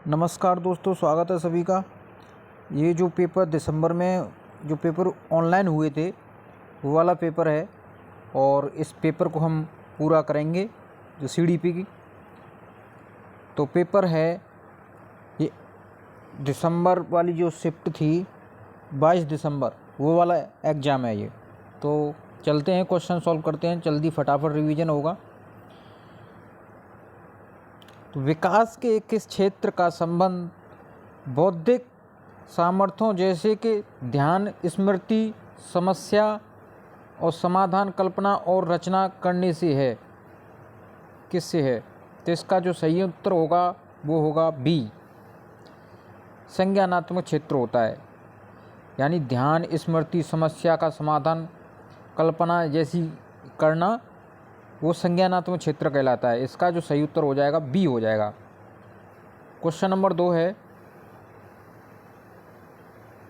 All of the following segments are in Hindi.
नमस्कार दोस्तों, स्वागत है सभी का। ये जो पेपर दिसंबर में जो पेपर ऑनलाइन हुए थे वो वाला पेपर है और इस पेपर को हम पूरा करेंगे जो सीडीपी की। तो पेपर है ये दिसंबर वाली जो शिफ्ट थी 22 दिसंबर, वो वाला एग्ज़ाम है ये। तो चलते हैं, क्वेश्चन सॉल्व करते हैं, जल्दी फटाफट रिवीजन होगा। तो विकास के किस क्षेत्र का संबंध बौद्धिक सामर्थ्यों जैसे कि ध्यान, स्मृति, समस्या और समाधान, कल्पना और रचना करने से है? किससे है? तो इसका जो सही उत्तर होगा वो होगा बी, संज्ञानात्मक क्षेत्र होता है। यानी ध्यान, स्मृति, समस्या का समाधान, कल्पना जैसी करना, वो संज्ञानात्मक क्षेत्र कहलाता है। इसका जो सही उत्तर हो जाएगा बी हो जाएगा। क्वेश्चन नंबर 2 है।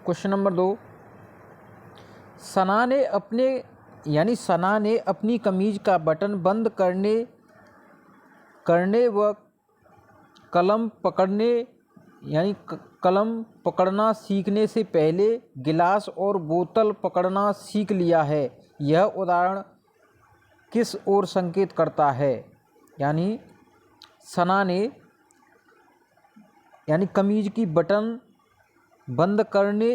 क्वेश्चन नंबर 2, सना ने अपनी कमीज का बटन बंद करने व कलम पकड़ना सीखने से पहले गिलास और बोतल पकड़ना सीख लिया है। यह उदाहरण किस ओर संकेत करता है? यानी सना ने कमीज की बटन बंद करने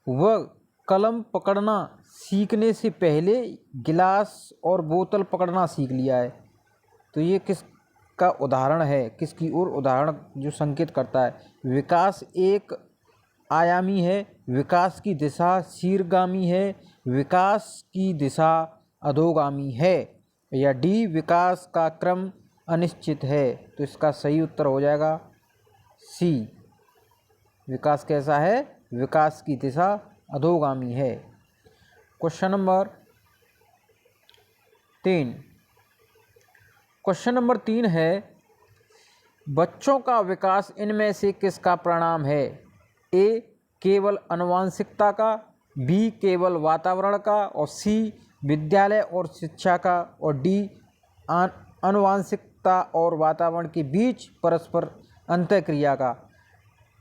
व कलम पकड़ना सीखने से पहले गिलास और बोतल पकड़ना सीख लिया है। तो ये किसका उदाहरण है? किसकी ओर उदाहरण जो संकेत करता है? विकास एक आयामी है, विकास की दिशा शीर्षगामी है, विकास की दिशा अधोगामी है, या डी, विकास का क्रम अनिश्चित है। तो इसका सही उत्तर हो जाएगा सी, विकास कैसा है? विकास की दिशा अधोगामी है। Question number 3। क्वेश्चन नंबर 3 है, बच्चों का विकास इनमें से किसका परिणाम है? ए, केवल आनुवंशिकता का, बी, केवल वातावरण का, और सी, विद्यालय और शिक्षा का, और डी, आनुवंशिकता और वातावरण के बीच परस्पर अंतःक्रिया का।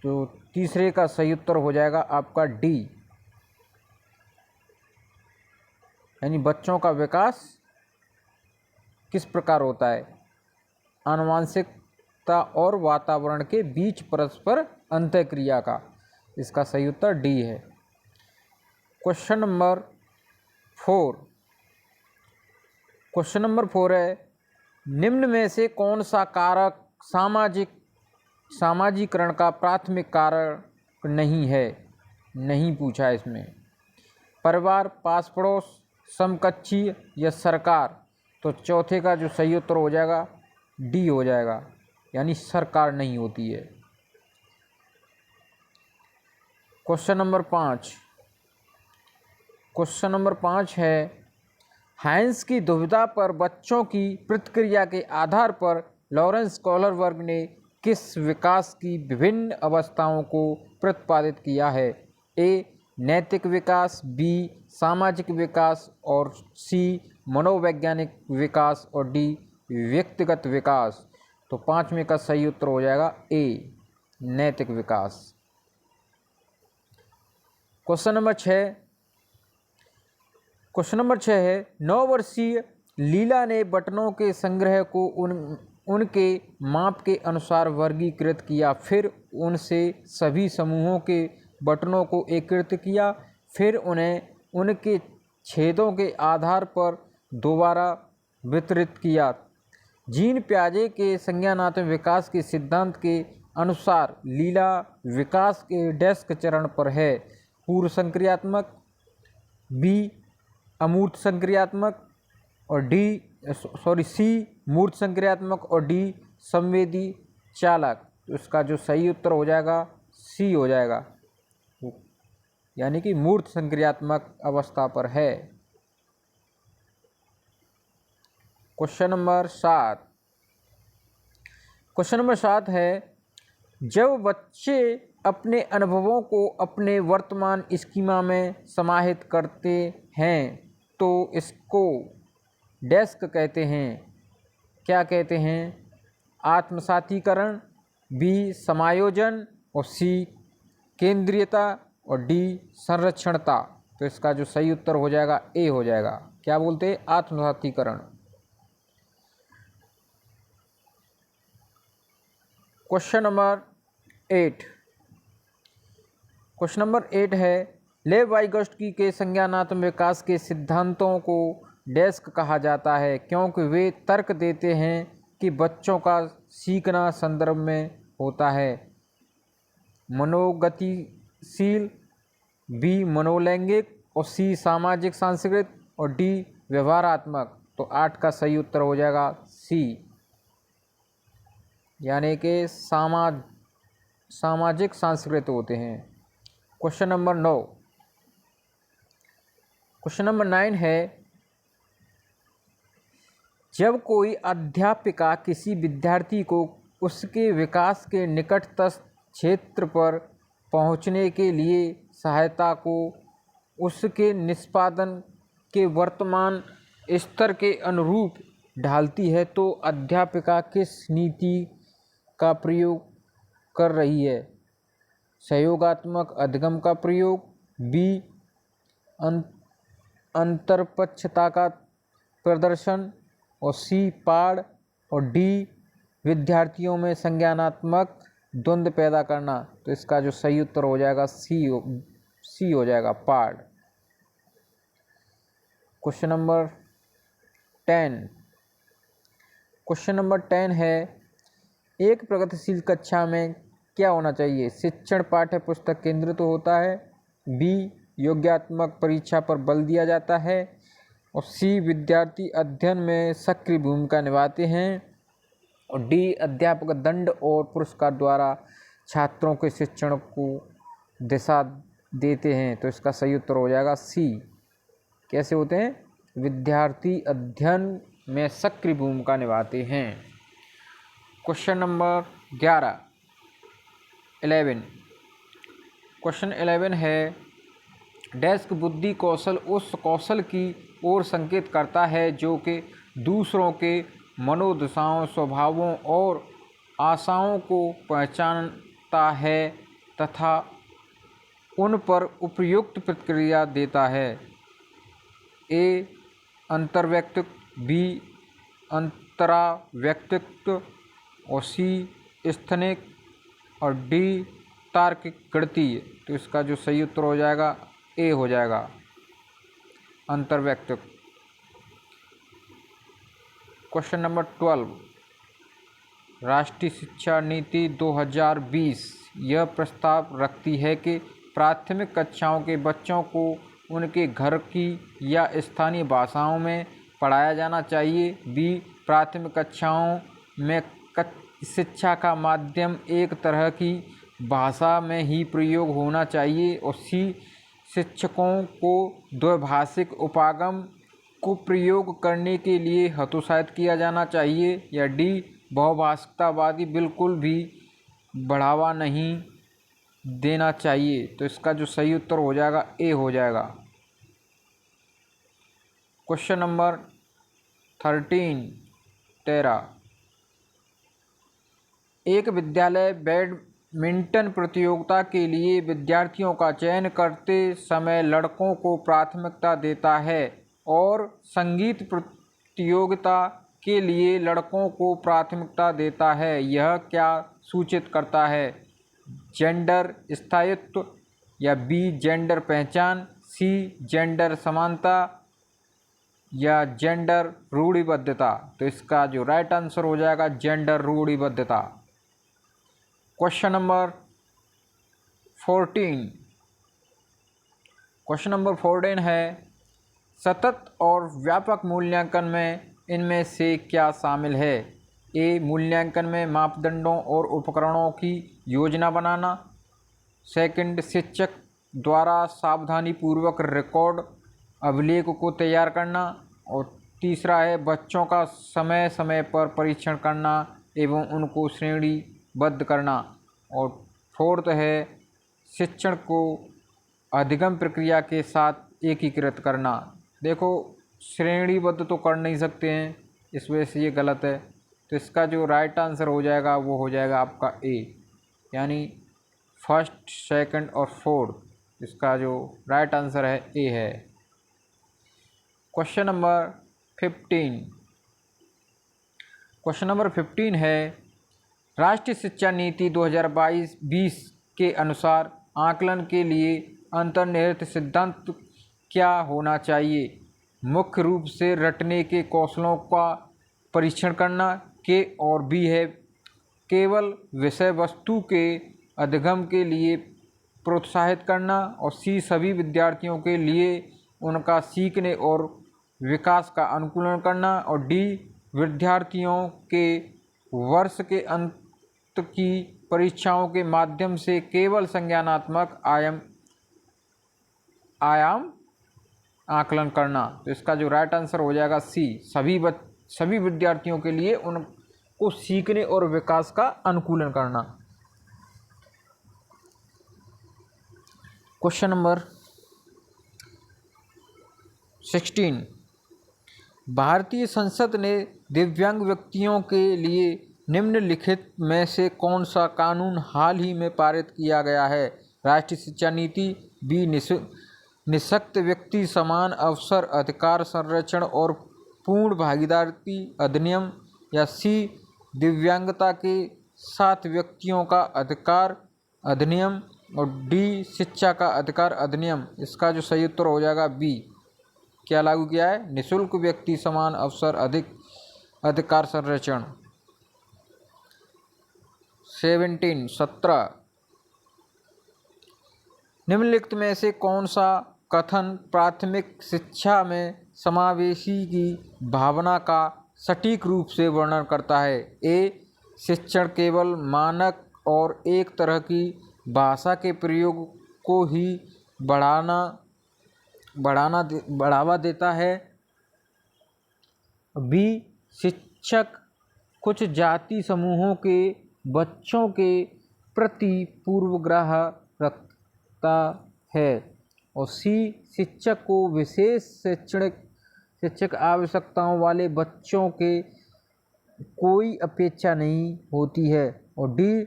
तो तीसरे का सही उत्तर हो जाएगा आपका डी, यानी बच्चों का विकास किस प्रकार होता है? आनुवंशिकता और वातावरण के बीच परस्पर अंतःक्रिया का। इसका सही उत्तर डी है। Question number 4। क्वेश्चन नंबर 4 है, निम्न में से कौन सा कारक सामाजिकरण का प्राथमिक कारण नहीं है? नहीं पूछा है इसमें। परिवार, पास पड़ोस, समकक्षी या सरकार। तो चौथे का जो सही उत्तर हो जाएगा डी हो जाएगा, यानी सरकार नहीं होती है। Question number 5। क्वेश्चन नंबर 5 है, हाइंस की दुविधा पर बच्चों की प्रतिक्रिया के आधार पर लॉरेंस कोहलरबर्ग ने किस विकास की विभिन्न अवस्थाओं को प्रतिपादित किया है? ए, नैतिक विकास, बी, सामाजिक विकास, और सी, मनोवैज्ञानिक विकास, और डी, व्यक्तिगत विकास। तो 5वें का सही उत्तर हो जाएगा ए, नैतिक विकास। Question number 6। क्वेश्चन नंबर 6 है, 9 वर्षीय लीला ने बटनों के संग्रह को उनके माप के अनुसार वर्गीकृत किया, फिर उनसे सभी समूहों के बटनों को एकत्रित किया, फिर उन्हें उनके छेदों के आधार पर दोबारा वितरित किया। जीन पियाजे के संज्ञानात्मक विकास के सिद्धांत के अनुसार लीला विकास के डेस्क चरण पर है? पूर्व संक्रियात्मक, बी, अमूर्त संक्रियात्मक, और सी, मूर्त संक्रियात्मक, और डी, संवेदी चालक। तो इसका जो सही उत्तर हो जाएगा सी हो जाएगा, यानी कि मूर्त संक्रियात्मक अवस्था पर है। Question number 7। क्वेश्चन नंबर 7 है, जब बच्चे अपने अनुभवों को अपने वर्तमान स्कीमा में समाहित करते हैं तो इसको डेस्क कहते हैं। क्या कहते हैं? आत्मसातीकरण, बी समायोजन और सी केंद्रीयता और डी संरक्षणता। तो इसका जो सही उत्तर हो जाएगा ए हो जाएगा। क्या बोलते हैं? आत्मसातीकरण। Question number 8। क्वेश्चन नंबर 8 है, लेव वाइगोत्स्की के संज्ञानात्मक विकास के सिद्धांतों को डेस्क कहा जाता है क्योंकि वे तर्क देते हैं कि बच्चों का सीखना संदर्भ में होता है। मनोगतिशील, बी मनोलैंगिक और सी सामाजिक सांस्कृतिक और डी व्यवहारात्मक। तो 8 का सही उत्तर हो जाएगा सी, यानी कि सामाजिक सांस्कृतिक होते हैं। Question number 9। क्वेश्चन नंबर 9 है, जब कोई अध्यापिका किसी विद्यार्थी को उसके विकास के निकटतम क्षेत्र पर पहुंचने के लिए सहायता को उसके निष्पादन के वर्तमान स्तर के अनुरूप ढालती है तो अध्यापिका किस नीति का प्रयोग कर रही है? सहयोगात्मक अधिगम का प्रयोग, बी अंतरपक्षता का प्रदर्शन और सी पाड़ और डी विद्यार्थियों में संज्ञानात्मक द्वंद्व पैदा करना। तो इसका जो सही उत्तर हो जाएगा सी हो जाएगा, पाड़। Question number 10। क्वेश्चन नंबर 10 है, एक प्रगतिशील कक्षा में क्या होना चाहिए? शिक्षण पाठ्य पुस्तक केंद्रित होता है, बी योग्यात्मक परीक्षा पर बल दिया जाता है और सी विद्यार्थी अध्ययन में सक्रिय भूमिका निभाते हैं और डी अध्यापक दंड और पुरस्कार द्वारा छात्रों के शिक्षण को दिशा देते हैं। तो इसका सही उत्तर हो जाएगा सी। कैसे होते हैं? विद्यार्थी अध्ययन में सक्रिय भूमिका निभाते हैं। Question number 11। क्वेश्चन 11 है, डेस्क बुद्धि कौशल उस कौशल की ओर संकेत करता है जो कि दूसरों के मनोदशाओं, स्वभावों और आशाओं को पहचानता है तथा उन पर उपयुक्त प्रतिक्रिया देता है। ए अंतर्वैयक्तिक, बी अंतरावैयक्तिक और सी स्थैतिक और डी तार्किक गणितीय। तो इसका जो सही उत्तर हो जाएगा ए हो जाएगा, अंतर्वैयक्तिक। Question number 12। राष्ट्रीय शिक्षा नीति 2020 यह प्रस्ताव रखती है कि प्राथमिक कक्षाओं के बच्चों को उनके घर की या स्थानीय भाषाओं में पढ़ाया जाना चाहिए, बी प्राथमिक कक्षाओं में शिक्षा का माध्यम एक तरह की भाषा में ही प्रयोग होना चाहिए और सी शिक्षकों को द्विभाषिक उपागम को प्रयोग करने के लिए हतोत्साहित किया जाना चाहिए या डी बहुभाषिकतावादी बिल्कुल भी बढ़ावा नहीं देना चाहिए। तो इसका जो सही उत्तर हो जाएगा ए हो जाएगा। Question number 13। एक विद्यालय बैडमिंटन प्रतियोगिता के लिए विद्यार्थियों का चयन करते समय लड़कों को प्राथमिकता देता है और संगीत प्रतियोगिता के लिए लड़कों को प्राथमिकता देता है। यह क्या सूचित करता है? जेंडर स्थायित्व या बी जेंडर पहचान, सी जेंडर समानता या जेंडर रूढ़िबद्धता। तो इसका जो राइट आंसर हो जाएगा जेंडर रूढ़िबद्धता। Question number 14। क्वेश्चन नंबर 14 है, सतत और व्यापक मूल्यांकन में इनमें से क्या शामिल है? ए मूल्यांकन में मापदंडों और उपकरणों की योजना बनाना, सेकंड शिक्षक द्वारा सावधानीपूर्वक रिकॉर्ड अभिलेख को तैयार करना और तीसरा है बच्चों का समय समय पर परीक्षण करना एवं उनको श्रेणीबद्ध करना और फोर्थ है शिक्षण को अधिगम प्रक्रिया के साथ एकीकृत करना। देखो श्रेणीबद्ध तो कर नहीं सकते हैं, इस वजह से ये गलत है। तो तो इसका जो राइट आंसर हो जाएगा वो हो जाएगा आपका ए, यानी फर्स्ट, सेकंड और फोर्थ, इसका जो राइट आंसर है ए है। Question number 15। क्वेश्चन नंबर 15 है, राष्ट्रीय शिक्षा नीति 2022-20 के अनुसार आकलन के लिए अंतर्निहित सिद्धांत क्या होना चाहिए? मुख्य रूप से रटने के कौशलों का परीक्षण करना, के और बी है केवल विषय वस्तु के अधिगम के लिए प्रोत्साहित करना, और सी सभी विद्यार्थियों के लिए उनका सीखने और विकास का अनुकूलन करना, और डी विद्यार्थियों के वर्ष के अंत की परीक्षाओं के माध्यम से केवल संज्ञानात्मक आयाम आकलन करना। तो इसका जो राइट आंसर हो जाएगा सी, सभी विद्यार्थियों के लिए उनको सीखने और विकास का अनुकूलन करना। Question number 16। भारतीय संसद ने दिव्यांग व्यक्तियों के लिए निम्नलिखित में से कौन सा कानून हाल ही में पारित किया गया है? राष्ट्रीय शिक्षा नीति, बी निःशक्त व्यक्ति समान अवसर अधिकार संरक्षण और पूर्ण भागीदारी अधिनियम, या सी दिव्यांगता के साथ व्यक्तियों का अधिकार अधिनियम, और डी शिक्षा का अधिकार अधिनियम। इसका जो सही उत्तर हो जाएगा बी, क्या लागू किया है? निःशुल्क व्यक्ति समान अवसर अधिकार संरक्षण। 17 निम्नलिखित में से कौन सा कथन प्राथमिक शिक्षा में समावेशी की भावना का सटीक रूप से वर्णन करता है? ए शिक्षण केवल मानक और एक तरह की भाषा के प्रयोग को ही बढ़ावा देता है, बी शिक्षक कुछ जाति समूहों के बच्चों के प्रति पूर्वाग्रह रखता है, और सी शिक्षक को विशेष शिक्षक आवश्यकताओं वाले बच्चों के कोई अपेक्षा नहीं होती है, और डी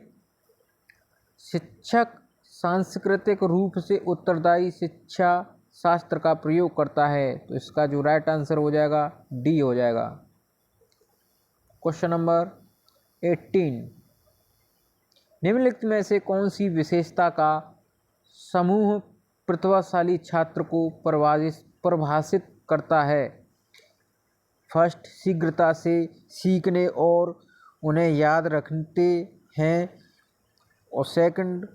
शिक्षक सांस्कृतिक रूप से उत्तरदायी शिक्षा शास्त्र का प्रयोग करता है। तो इसका जो राइट आंसर हो जाएगा डी हो जाएगा। Question number 18। निम्नलिखित में से कौन सी विशेषता का समूह प्रतिभाशाली छात्र को परिभाषित करता है? फर्स्ट, शीघ्रता से सीखने और उन्हें याद रखते हैं, और सेकंड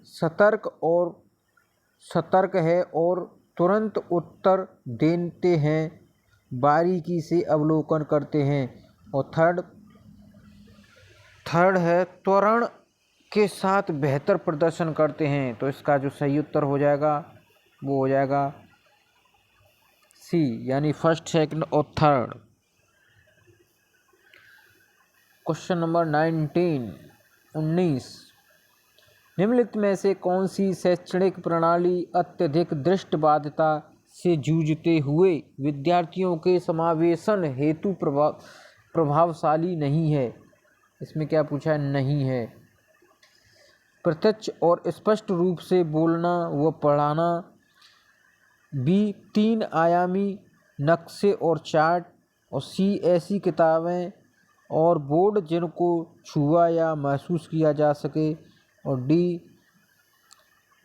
सतर्क है और तुरंत उत्तर देते हैं, बारीकी से अवलोकन करते हैं, और थर्ड है त्वरण के साथ बेहतर प्रदर्शन करते हैं। तो इसका जो सही उत्तर हो जाएगा वो हो जाएगा सी, यानी फर्स्ट, सेकंड और थर्ड। Question number 19। निम्नलिखित में से कौन सी शैक्षणिक प्रणाली अत्यधिक दृष्टिबाध्यता से जूझते हुए विद्यार्थियों के समावेशन हेतु प्रभावशाली नहीं है? इसमें क्या पूछा है? नहीं है। प्रत्यक्ष और स्पष्ट रूप से बोलना व पढ़ाना, बी 3 आयामी नक्शे और चार्ट, और सी ऐसी किताबें और बोर्ड जिनको छुआ या महसूस किया जा सके, और डी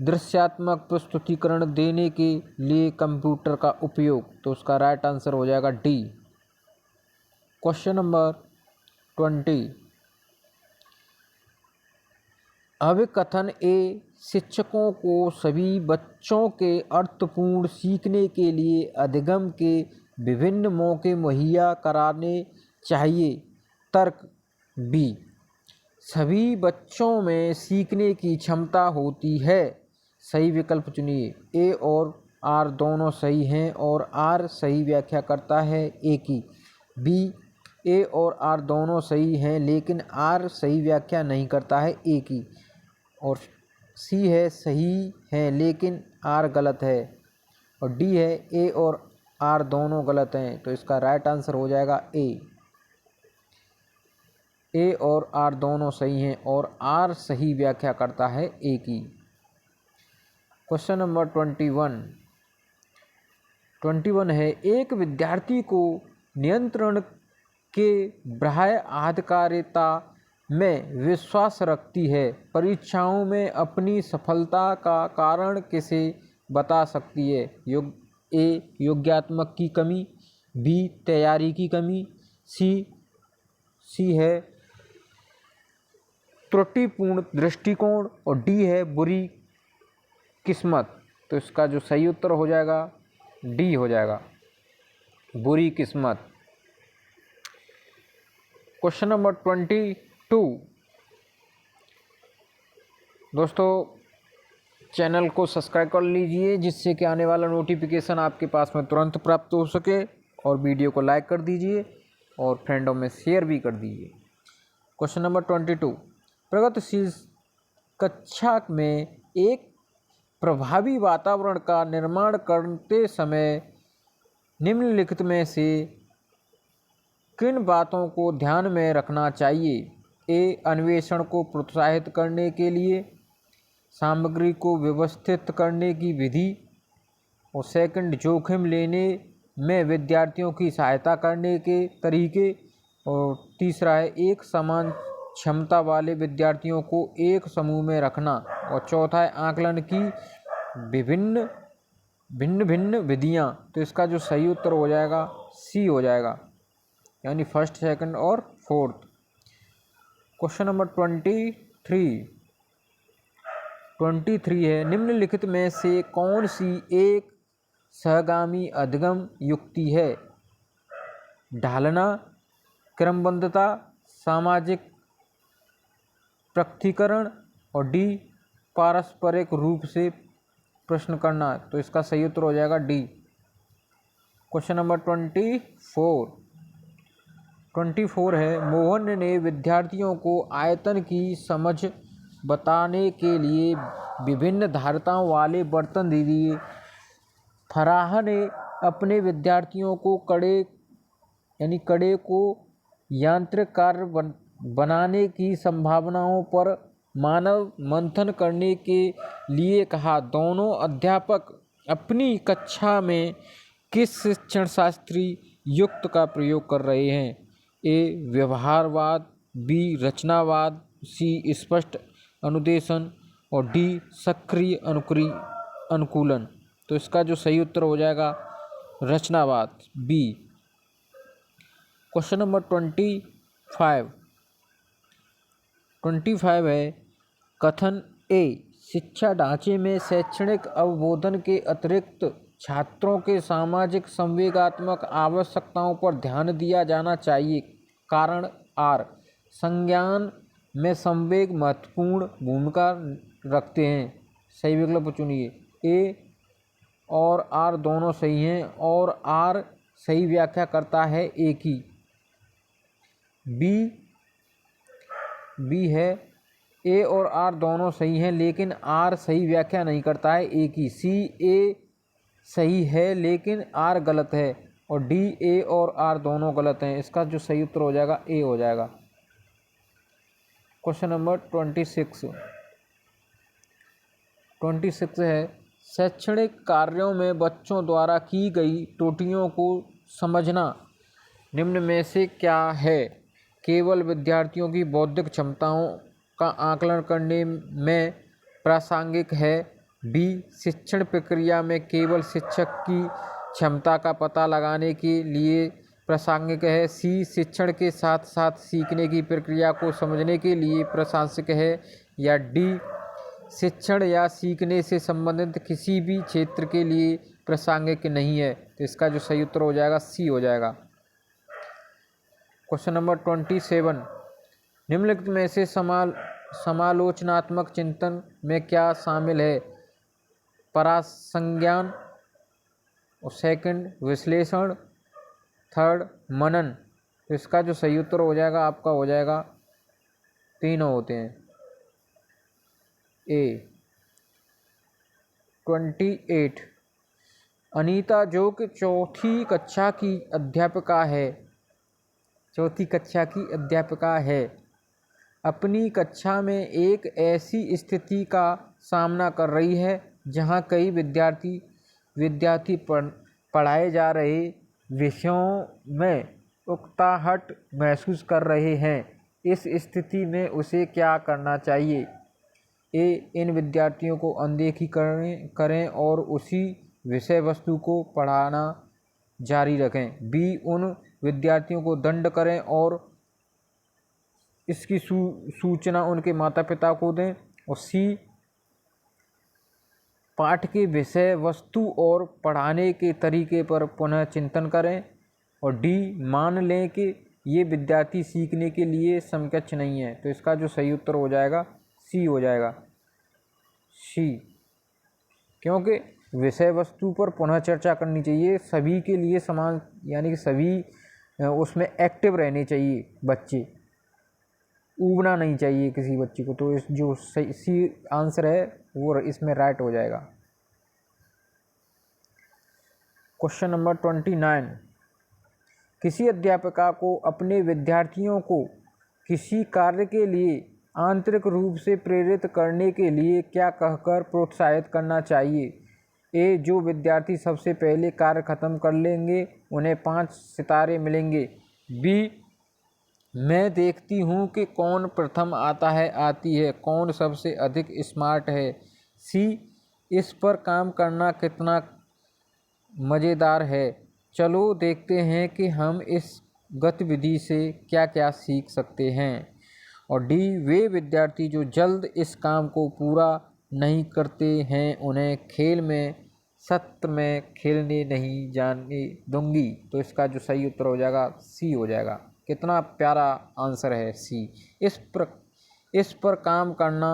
दृश्यात्मक प्रस्तुतिकरण देने के लिए कंप्यूटर का उपयोग। तो उसका राइट आंसर हो जाएगा डी। Question number 20। अभिकथन ए शिक्षकों को सभी बच्चों के अर्थपूर्ण सीखने के लिए अधिगम के विभिन्न मौके मुहैया कराने चाहिए। तर्क बी सभी बच्चों में सीखने की क्षमता होती है। सही विकल्प चुनिए। ए और आर दोनों सही हैं और आर सही व्याख्या करता है ए की। बी ए और आर दोनों सही हैं लेकिन आर सही व्याख्या नहीं करता है ए की। और सी है सही है लेकिन आर गलत है। और डी है ए और आर दोनों गलत हैं। तो इसका राइट आंसर हो जाएगा ए। ए और आर दोनों सही हैं और आर सही व्याख्या करता है ए की। क्वेश्चन नंबर 21 है, एक विद्यार्थी को नियंत्रण के बाह्य आधिकारिता में विश्वास रखती है, परीक्षाओं में अपनी सफलता का कारण किसे बता सकती है? ए योग्यात्मक की कमी, बी तैयारी की कमी, सी है त्रुटिपूर्ण दृष्टिकोण और डी है बुरी किस्मत। तो इसका जो सही उत्तर हो जाएगा डी हो जाएगा, बुरी किस्मत। क्वेश्चन नंबर 22 दोस्तों, चैनल को सब्सक्राइब कर लीजिए जिससे कि आने वाला नोटिफिकेशन आपके पास में तुरंत प्राप्त हो सके, और वीडियो को लाइक कर दीजिए और फ्रेंडों में शेयर भी कर दीजिए। क्वेश्चन नंबर 22, प्रगतिशील कक्षा में एक प्रभावी वातावरण का निर्माण करते समय निम्नलिखित में से किन बातों को ध्यान में रखना चाहिए? ए अन्वेषण को प्रोत्साहित करने के लिए, सामग्री को व्यवस्थित करने की विधि, और सेकंड जोखिम लेने में विद्यार्थियों की सहायता करने के तरीके, और तीसरा है एक समान क्षमता वाले विद्यार्थियों को एक समूह में रखना, और चौथा है आकलन की भिन्न भिन्न विधियाँ। तो इसका जो सही उत्तर हो जाएगा सी हो जाएगा, यानी फर्स्ट, सेकंड और फोर्थ। क्वेश्चन नंबर 23 है, निम्नलिखित में से कौन सी एक सहगामी अधिगम युक्ति है? ढालना, क्रमबद्धता, सामाजिक प्रकटीकरण, और डी पारस्परिक रूप से प्रश्न करना। तो इसका सही उत्तर हो जाएगा डी। क्वेश्चन नंबर 24 है, मोहन ने विद्यार्थियों को आयतन की समझ बताने के लिए विभिन्न धारिताओं वाले बर्तन दे दिए। फराह ने अपने विद्यार्थियों को कड़े को यांत्रिक कार्य बनाने की संभावनाओं पर मानव मंथन करने के लिए कहा। दोनों अध्यापक अपनी कक्षा में किस शिक्षण शास्त्री युक्त का प्रयोग कर रहे हैं? ए व्यवहारवाद, बी रचनावाद, सी स्पष्ट अनुदेशन, और डी सक्रिय अनुकूलन। तो इसका जो सही उत्तर हो जाएगा रचनावाद, बी। क्वेश्चन नंबर 25 है, कथन ए शिक्षा ढांचे में शैक्षणिक अवबोधन के अतिरिक्त छात्रों के सामाजिक संवेगात्मक आवश्यकताओं पर ध्यान दिया जाना चाहिए। कारण आर, संज्ञान में संवेग महत्वपूर्ण भूमिका रखते हैं। सही विकल्प चुनिए। ए और आर दोनों सही हैं और आर सही व्याख्या करता है ए की। बी है, ए और आर दोनों सही हैं लेकिन आर सही व्याख्या नहीं करता है ए की। सी, ए सही है लेकिन आर गलत है, और डी, ए और आर दोनों गलत हैं। इसका जो सही उत्तर हो जाएगा ए हो जाएगा। क्वेश्चन नंबर 26 है, शैक्षणिक कार्यों में बच्चों द्वारा की गई त्रुटियों को समझना निम्न में से क्या है? केवल विद्यार्थियों की बौद्धिक क्षमताओं का आकलन करने में प्रासंगिक है। बी, शिक्षण प्रक्रिया में केवल शिक्षक की क्षमता का पता लगाने के लिए प्रासंगिक है। सी, शिक्षण के साथ साथ सीखने की प्रक्रिया को समझने के लिए प्रासंगिक है। या डी, शिक्षण या सीखने से संबंधित किसी भी क्षेत्र के लिए प्रासंगिक नहीं है। तो इसका जो सही उत्तर हो जाएगा सी हो जाएगा। क्वेश्चन नंबर 27, निम्नलिखित में से समालोचनात्मक चिंतन में क्या शामिल है? परासंज्ञान, और सेकंड विश्लेषण, थर्ड मनन। तो इसका जो सही उत्तर हो जाएगा आपका हो जाएगा, तीनों होते हैं। ए। 28, अनीता जो कि चौथी कक्षा की अध्यापिका है अपनी कक्षा में एक ऐसी स्थिति का सामना कर रही है जहां कई विद्यार्थी पढ़ाए जा रहे विषयों में उकताहट महसूस कर रहे हैं। इस स्थिति में उसे क्या करना चाहिए? ए, इन विद्यार्थियों को अनदेखी करें और उसी विषय वस्तु को पढ़ाना जारी रखें। बी, उन विद्यार्थियों को दंड करें और इसकी सूचना उनके माता पिता को दें। और सी, पाठ के विषय वस्तु और पढ़ाने के तरीके पर पुनः चिंतन करें। और डी, मान लें कि ये विद्यार्थी सीखने के लिए समकक्ष नहीं है। तो इसका जो सही उत्तर हो जाएगा सी हो जाएगा, सी, क्योंकि विषय वस्तु पर पुनः चर्चा करनी चाहिए, सभी के लिए समान, यानी कि सभी उसमें एक्टिव रहने चाहिए बच्चे, ऊबना नहीं चाहिए किसी बच्चे को। तो इस जो सही सी आंसर है वो इसमें राइट हो जाएगा। क्वेश्चन नंबर 29, किसी अध्यापिका को अपने विद्यार्थियों को किसी कार्य के लिए आंतरिक रूप से प्रेरित करने के लिए क्या कहकर प्रोत्साहित करना चाहिए? ए, जो विद्यार्थी सबसे पहले कार्य खत्म कर लेंगे उन्हें 5 सितारे मिलेंगे। बी, मैं देखती हूँ कि कौन प्रथम आता है आती है, कौन सबसे अधिक स्मार्ट है। सी, इस पर काम करना कितना मज़ेदार है, चलो देखते हैं कि हम इस गतिविधि से क्या क्या सीख सकते हैं। और डी, वे विद्यार्थी जो जल्द इस काम को पूरा नहीं करते हैं उन्हें खेल में सत्र में खेलने नहीं जाने दूंगी। तो इसका जो सही उत्तर हो जाएगा सी हो जाएगा। कितना प्यारा आंसर है सी। इस पर काम करना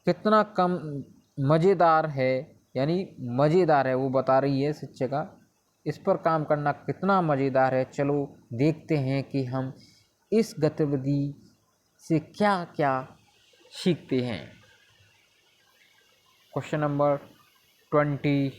कितना कम मज़ेदार है, यानी मज़ेदार है, वो बता रही है शिक्षिका, इस पर काम करना कितना मज़ेदार है, चलो देखते हैं कि हम इस गतिविधि से क्या क्या सीखते हैं। क्वेश्चन नंबर 30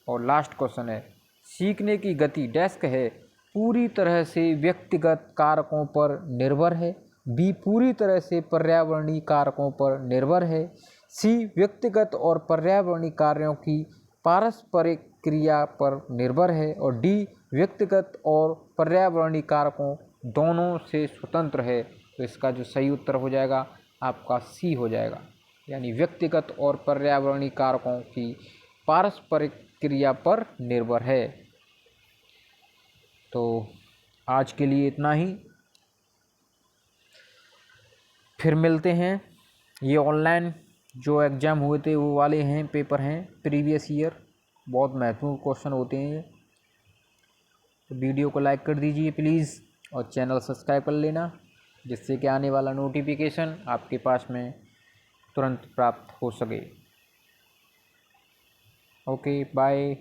और लास्ट क्वेश्चन है, सीखने की गति डेस्क है पूरी तरह से व्यक्तिगत कारकों पर निर्भर है। बी, पूरी तरह से पर्यावरणीय कारकों पर निर्भर है। सी, व्यक्तिगत और पर्यावरणीय कार्यों की पारस्परिक क्रिया पर निर्भर है। और डी, व्यक्तिगत और पर्यावरणीय कारकों दोनों से स्वतंत्र है। तो इसका जो सही उत्तर हो जाएगा आपका सी हो जाएगा, यानी व्यक्तिगत और पर्यावरणीय कारकों की पारस्परिक क्रिया पर निर्भर है। तो आज के लिए इतना ही, फिर मिलते हैं। ये ऑनलाइन जो एग्ज़ाम हुए थे वो वाले हैं, पेपर हैं प्रीवियस ईयर, बहुत महत्वपूर्ण क्वेश्चन होते हैं। तो वीडियो को लाइक कर दीजिए प्लीज़ और चैनल सब्सक्राइब कर लेना, जिससे कि आने वाला नोटिफिकेशन आपके पास में तुरंत प्राप्त हो सके। Okay, bye.